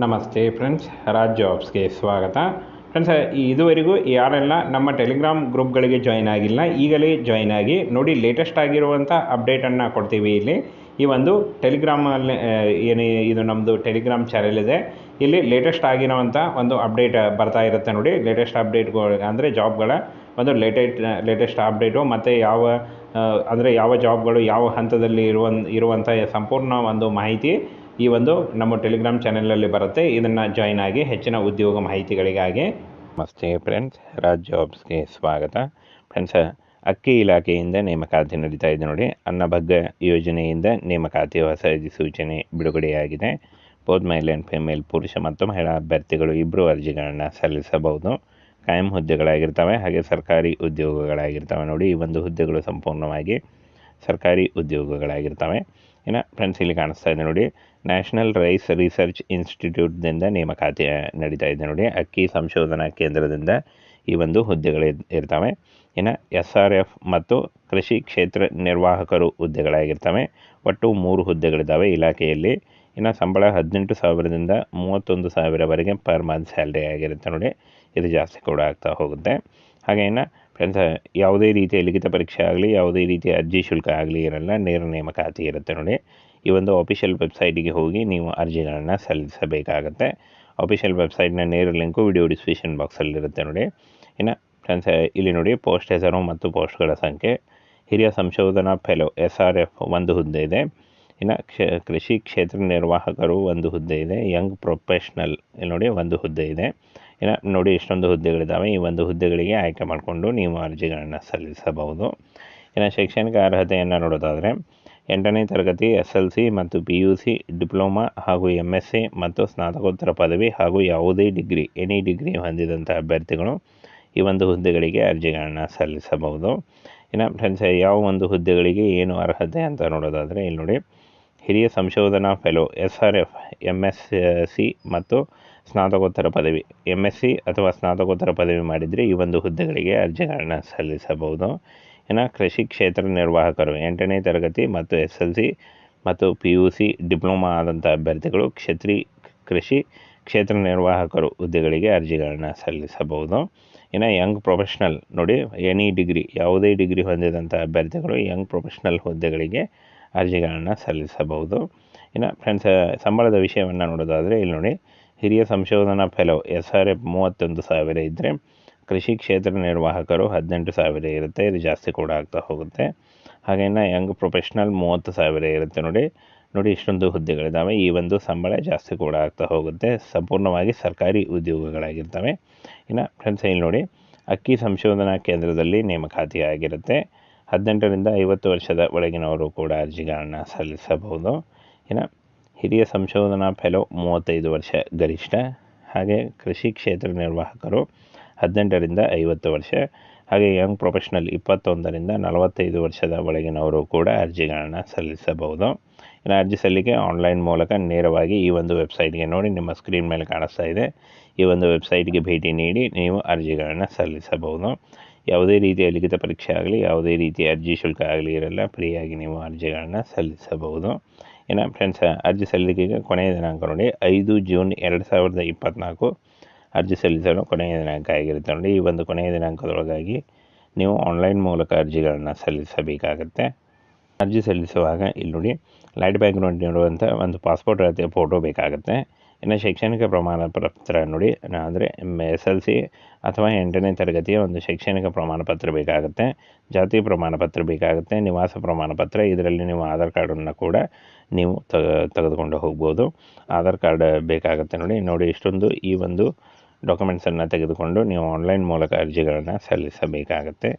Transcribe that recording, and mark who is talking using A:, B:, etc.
A: ನಮಸ್ತೆ ಫ್ರೆಂಡ್ಸ್, ರಾಜ್ ಜಾಬ್ಸ್ಗೆ ಸ್ವಾಗತ. ಫ್ರೆಂಡ್ಸ್, ಇದುವರೆಗೂ ಯಾರೆಲ್ಲ ನಮ್ಮ ಟೆಲಿಗ್ರಾಮ್ ಗ್ರೂಪ್ಗಳಿಗೆ ಜಾಯ್ನ್ ಆಗಿಲ್ಲ, ಈಗಲೇ ಜಾಯ್ನ್ ಆಗಿ ನೋಡಿ. ಲೇಟೆಸ್ಟ್ ಆಗಿರುವಂಥ ಅಪ್ಡೇಟನ್ನು ಕೊಡ್ತೀವಿ ಇಲ್ಲಿ. ಈ ಒಂದು ಟೆಲಿಗ್ರಾಮಲ್ಲಿ ಏನು ಇದು ನಮ್ಮದು ಟೆಲಿಗ್ರಾಮ್ ಚಾನೆಲ್ ಇದೆ, ಇಲ್ಲಿ ಲೇಟೆಸ್ಟ್ ಆಗಿರುವಂಥ ಒಂದು ಅಪ್ಡೇಟ್ ಬರ್ತಾ ಇರುತ್ತೆ ನೋಡಿ. ಲೇಟೆಸ್ಟ್ ಅಪ್ಡೇಟ್ಗಳು ಅಂದರೆ ಜಾಬ್ಗಳ ಒಂದು ಲೇಟೆಸ್ಟ್ ಅಪ್ಡೇಟು ಮತ್ತು ಯಾವ ಜಾಬ್ಗಳು ಯಾವ ಹಂತದಲ್ಲಿ ಇರುವಂಥ ಸಂಪೂರ್ಣ ಒಂದು ಮಾಹಿತಿ ಈ ಒಂದು ನಮ್ಮ ಟೆಲಿಗ್ರಾಮ್ ಚಾನೆಲಲ್ಲಿ ಬರುತ್ತೆ. ಇದನ್ನು ಜಾಯ್ನ್ ಆಗಿ ಹೆಚ್ಚಿನ ಉದ್ಯೋಗ ಮಾಹಿತಿಗಳಿಗಾಗಿ. ನಮಸ್ತೆ ಫ್ರೆಂಡ್ಸ್, ರಾಜ್ ಜಾಬ್ಸ್ಗೆ ಸ್ವಾಗತ. ಫ್ರೆಂಡ್ಸ್, ಅಕ್ಕಿ ಇಲಾಖೆಯಿಂದ ನೇಮಕಾತಿ ನಡೀತಾ ಇದೆ ನೋಡಿ. ಅನ್ನಭಾಗ್ಯ ಯೋಜನೆಯಿಂದ ನೇಮಕಾತಿ ಹೊಸ ಅಧಿಸೂಚನೆ ಬಿಡುಗಡೆಯಾಗಿದೆ. ಬೋತ್ ಮೇಲ್ ಆ್ಯಂಡ್ ಫಿಮೇಲ್, ಪುರುಷ ಮತ್ತು ಮಹಿಳಾ ಅಭ್ಯರ್ಥಿಗಳು ಇಬ್ಬರು ಅರ್ಜಿಗಳನ್ನು ಸಲ್ಲಿಸಬಹುದು. ಕಾಯಂ ಹುದ್ದೆಗಳಾಗಿರ್ತವೆ, ಹಾಗೆ ಸರ್ಕಾರಿ ಉದ್ಯೋಗಗಳಾಗಿರ್ತವೆ ನೋಡಿ. ಈ ಒಂದು ಹುದ್ದೆಗಳು ಸಂಪೂರ್ಣವಾಗಿ ಸರ್ಕಾರಿ ಉದ್ಯೋಗಗಳಾಗಿರ್ತವೆ. ಇನ್ನು ಫ್ರೆಂಡ್ಸ್, ಇಲ್ಲಿ ಕಾಣಿಸ್ತಾ ಇದೆ ನೋಡಿ, ನ್ಯಾಷನಲ್ ರೈಸ್ ರಿಸರ್ಚ್ ಇನ್ಸ್ಟಿಟ್ಯೂಟ್ದಿಂದ ನೇಮಕಾತಿ ನಡೀತಾ ಇದೆ ನೋಡಿ. ಅಕ್ಕಿ ಸಂಶೋಧನಾ ಕೇಂದ್ರದಿಂದ ಈ ಒಂದು ಹುದ್ದೆಗಳು ಇರ್ತವೆ. ಇನ್ನು SRF ಮತ್ತು ಕೃಷಿ ಕ್ಷೇತ್ರ ನಿರ್ವಾಹಕರು ಹುದ್ದೆಗಳಾಗಿರ್ತವೆ. ಒಟ್ಟು 3 ಹುದ್ದೆಗಳಿದ್ದಾವೆ ಇಲಾಖೆಯಲ್ಲಿ. ಇನ್ನು ಸಂಬಳ 18,000ದಿಂದ 31,000ವರೆಗೆ ಪರ್ ಮಂತ್ ಸ್ಯಾಲ್ರಿ ಆಗಿರುತ್ತೆ ನೋಡಿ. ಇದು ಜಾಸ್ತಿ ಕೂಡ ಆಗ್ತಾ ಹೋಗುತ್ತೆ. ಹಾಗೆ ಇನ್ನು ಫ್ರೆಂಡ್ಸ್, ಯಾವುದೇ ರೀತಿಯ ಲಿಖಿತ ಪರೀಕ್ಷೆ ಆಗಲಿ, ಯಾವುದೇ ರೀತಿಯ ಅರ್ಜಿ ಶುಲ್ಕ ಆಗಲಿ ಇರಲ್ಲ, ನೇರ ನೇಮಕಾತಿ ಇರುತ್ತೆ ನೋಡಿ. ಈ ಒಂದು ಅಫಿಷಿಯಲ್ ವೆಬ್ಸೈಟಿಗೆ ಹೋಗಿ ನೀವು ಅರ್ಜಿಗಳನ್ನು ಸಲ್ಲಿಸಬೇಕಾಗತ್ತೆ. ಅಫಿಷಿಯಲ್ ವೆಬ್ಸೈಟ್ನ ನೇರ ಲಿಂಕು ವಿಡಿಯೋ ಡಿಸ್ಕ್ರಿಪ್ಷನ್ ಬಾಕ್ಸಲ್ಲಿರುತ್ತೆ ನೋಡಿ. ಇನ್ನು ಫ್ರೆಂಡ್ಸ್, ಇಲ್ಲಿ ನೋಡಿ ಪೋಸ್ಟ್ ಹೆಸರು ಮತ್ತು ಪೋಸ್ಟ್ಗಳ ಸಂಖ್ಯೆ. ಹಿರಿಯ ಸಂಶೋಧನಾ ಫೆಲೋ SRF ಒಂದು ಹುದ್ದೆ ಇದೆ. ಇನ್ನು ಕೃಷಿ ಕ್ಷೇತ್ರ ನಿರ್ವಾಹಕರು ಒಂದು ಹುದ್ದೆ ಇದೆ. ಯಂಗ್ ಪ್ರೊಫೆಷ್ನಲ್ ಇಲ್ಲಿ ನೋಡಿ ಒಂದು ಹುದ್ದೆ ಇದೆ. ಇನ್ನು ನೋಡಿ ಇಷ್ಟೊಂದು ಹುದ್ದೆಗಳಿದ್ದಾವೆ. ಈ ಒಂದು ಹುದ್ದೆಗಳಿಗೆ ಆಯ್ಕೆ ಮಾಡಿಕೊಂಡು ನೀವು ಅರ್ಜಿಗಳನ್ನು ಸಲ್ಲಿಸಬಹುದು. ಇನ್ನು ಶೈಕ್ಷಣಿಕ ಅರ್ಹತೆಯನ್ನು ನೋಡೋದಾದರೆ 8ನೇ ತರಗತಿ SLC ಮತ್ತು PUC, ಡಿಪ್ಲೊಮಾ ಹಾಗೂ MSc ಮತ್ತು ಸ್ನಾತಕೋತ್ತರ ಪದವಿ ಹಾಗೂ ಯಾವುದೇ ಡಿಗ್ರಿ ಎನಿ ಡಿಗ್ರಿ ಹೊಂದಿದಂಥ ಅಭ್ಯರ್ಥಿಗಳು ಈ ಒಂದು ಹುದ್ದೆಗಳಿಗೆ ಅರ್ಜಿಗಳನ್ನು ಸಲ್ಲಿಸಬಹುದು. ಇನ್ನು ಫ್ರೆಂಡ್ಸ್, ಯಾವ ಒಂದು ಹುದ್ದೆಗಳಿಗೆ ಏನು ಅರ್ಹತೆ ಅಂತ ನೋಡೋದಾದರೆ ಇಲ್ಲಿ ನೋಡಿ, ಹಿರಿಯ ಸಂಶೋಧನಾ ಫೆಲೋ SRF MSc ಮತ್ತು ಸ್ನಾತಕೋತ್ತರ ಪದವಿ MSc ಅಥವಾ ಸ್ನಾತಕೋತ್ತರ ಪದವಿ ಮಾಡಿದರೆ ಈ ಒಂದು ಹುದ್ದೆಗಳಿಗೆ ಅರ್ಜಿಗಳನ್ನು ಸಲ್ಲಿಸಬಹುದು. ಇನ್ನು ಕೃಷಿ ಕ್ಷೇತ್ರ ನಿರ್ವಾಹಕರು 8ನೇ ತರಗತಿ ಮತ್ತು SLC ಮತ್ತು PUC, ಡಿಪ್ಲೊಮಾ ಆದಂಥ ಅಭ್ಯರ್ಥಿಗಳು ಕೃಷಿ ಕ್ಷೇತ್ರ ನಿರ್ವಾಹಕರು ಹುದ್ದೆಗಳಿಗೆ ಅರ್ಜಿಗಳನ್ನು ಸಲ್ಲಿಸಬಹುದು. ಇನ್ನು ಯಂಗ್ ಪ್ರೊಫೆಷ್ನಲ್ ನೋಡಿ, ಎನಿ ಡಿಗ್ರಿ ಯಾವುದೇ ಡಿಗ್ರಿ ಹೊಂದಿದಂಥ ಅಭ್ಯರ್ಥಿಗಳು ಯಂಗ್ ಪ್ರೊಫೆಷ್ನಲ್ ಹುದ್ದೆಗಳಿಗೆ ಅರ್ಜಿಗಳನ್ನು ಸಲ್ಲಿಸಬಹುದು. ಇನ್ನು ಫ್ರೆಂಡ್ಸ್, ಸಂಬಳದ ವಿಷಯವನ್ನು ನೋಡೋದಾದರೆ ಇಲ್ಲಿ ನೋಡಿ, ಹಿರಿಯ ಸಂಶೋಧನಾ ಫೆಲೋ SRF 31,000 ಇದ್ದರೆ ಕೃಷಿ ಕ್ಷೇತ್ರ ನಿರ್ವಾಹಕರು 18,000 ಇರುತ್ತೆ. ಇದು ಜಾಸ್ತಿ ಕೂಡ ಆಗ್ತಾ ಹೋಗುತ್ತೆ. ಹಾಗೆಯೇ ಯಂಗ್ ಪ್ರೊಫೆಷ್ನಲ್ 30,000 ಇರುತ್ತೆ ನೋಡಿ ಇಷ್ಟೊಂದು ಹುದ್ದೆಗಳಿದ್ದಾವೆ. ಈ ಒಂದು ಸಂಬಳ ಜಾಸ್ತಿ ಕೂಡ ಆಗ್ತಾ ಹೋಗುತ್ತೆ. ಸಂಪೂರ್ಣವಾಗಿ ಸರ್ಕಾರಿ ಉದ್ಯೋಗಗಳಾಗಿರ್ತವೆ. ಇನ್ನು ಫ್ರೆಂಡ್ಸ್, ಇಲ್ಲಿ ನೋಡಿ, ಅಕ್ಕಿ ಸಂಶೋಧನಾ ಕೇಂದ್ರದಲ್ಲಿ ನೇಮಕಾತಿ ಆಗಿರುತ್ತೆ. 18ರಿಂದ 50 ವರ್ಷದ ಒಳಗಿನವರು ಕೂಡ ಅರ್ಜಿಗಳನ್ನು ಸಲ್ಲಿಸಬಹುದು. ಇನ್ನು ಹಿರಿಯ ಸಂಶೋಧನಾ ಫೆಲೋ 35 ವರ್ಷ ಗರಿಷ್ಠ. ಹಾಗೆ ಕೃಷಿ ಕ್ಷೇತ್ರ ನಿರ್ವಾಹಕರು 18ರಿಂದ 50 ವರ್ಷ. ಹಾಗೆ ಯಂಗ್ ಪ್ರೊಫೆಷ್ನಲ್ 21ರಿಂದ 45 ವರ್ಷದ ಒಳಗಿನವರು ಕೂಡ ಅರ್ಜಿಗಳನ್ನು ಸಲ್ಲಿಸಬಹುದು. ಇನ್ನು ಅರ್ಜಿ ಸಲ್ಲಿಕೆ ಆನ್ಲೈನ್ ಮೂಲಕ ನೇರವಾಗಿ ಈ ಒಂದು ವೆಬ್ಸೈಟ್ಗೆ ನೋಡಿ, ನಿಮ್ಮ ಸ್ಕ್ರೀನ್ ಮೇಲೆ ಕಾಣಿಸ್ತಾ ಇದೆ, ಈ ಒಂದು ವೆಬ್ಸೈಟ್ಗೆ ಭೇಟಿ ನೀಡಿ ನೀವು ಅರ್ಜಿಗಳನ್ನು ಸಲ್ಲಿಸಬಹುದು. ಯಾವುದೇ ರೀತಿಯ ಲಿಖಿತ ಪರೀಕ್ಷೆ ಆಗಲಿ, ಯಾವುದೇ ರೀತಿಯ ಅರ್ಜಿ ಶುಲ್ಕ ಆಗಲಿ ಇರಲ್ಲ, ಫ್ರೀಯಾಗಿ ನೀವು ಅರ್ಜಿಗಳನ್ನು ಸಲ್ಲಿಸಬಹುದು. ಇನ್ನು ಫ್ರೆಂಡ್ಸ್, ಅರ್ಜಿ ಸಲ್ಲಿಕೆಗೆ ಕೊನೆಯ ದಿನಾಂಕ ನೋಡಿ 5 ಜೂನ್ 2024 ಅರ್ಜಿ ಸಲ್ಲಿಸಲು ಕೊನೆಯ ದಿನಾಂಕ ಆಗಿರುತ್ತೆ ನೋಡಿ. ಈ ಒಂದು ಕೊನೆಯ ದಿನಾಂಕದೊಳಗಾಗಿ ನೀವು ಆನ್ಲೈನ್ ಮೂಲಕ ಅರ್ಜಿಗಳನ್ನು ಸಲ್ಲಿಸಬೇಕಾಗತ್ತೆ. ಅರ್ಜಿ ಸಲ್ಲಿಸುವಾಗ ಇಲ್ಲಿ ನೋಡಿ, ಲೈಟ್ ಬ್ಯಾಕ್ಗ್ರೌಂಡ್ ಇರುವಂಥ ಒಂದು ಪಾಸ್ಪೋರ್ಟ್ ಅಳತೆಯ ಫೋಟೋ ಬೇಕಾಗುತ್ತೆ. ಇನ್ನು ಶೈಕ್ಷಣಿಕ ಪ್ರಮಾಣ ಪತ್ರ ನೋಡಿ, ಅಂದರೆ SLC ಅಥವಾ 8ನೇ ತರಗತಿಯ ಒಂದು ಶೈಕ್ಷಣಿಕ ಪ್ರಮಾಣ ಪತ್ರ ಬೇಕಾಗುತ್ತೆ. ಜಾತಿ ಪ್ರಮಾಣ ಪತ್ರ ಬೇಕಾಗುತ್ತೆ. ನಿವಾಸ ಪ್ರಮಾಣ ಪತ್ರ, ಇದರಲ್ಲಿ ನೀವು ಆಧಾರ್ ಕಾರ್ಡನ್ನು ಕೂಡ ನೀವು ತೆಗೆದುಕೊಂಡು ಹೋಗ್ಬೋದು. ಆಧಾರ್ ಕಾರ್ಡ್ ಬೇಕಾಗುತ್ತೆ ನೋಡಿ ಇಷ್ಟೊಂದು ಈ ಒಂದು ಡಾಕ್ಯುಮೆಂಟ್ಸನ್ನು ತೆಗೆದುಕೊಂಡು ನೀವು ಆನ್ಲೈನ್ ಮೂಲಕ ಅರ್ಜಿಗಳನ್ನು ಸಲ್ಲಿಸಬೇಕಾಗತ್ತೆ.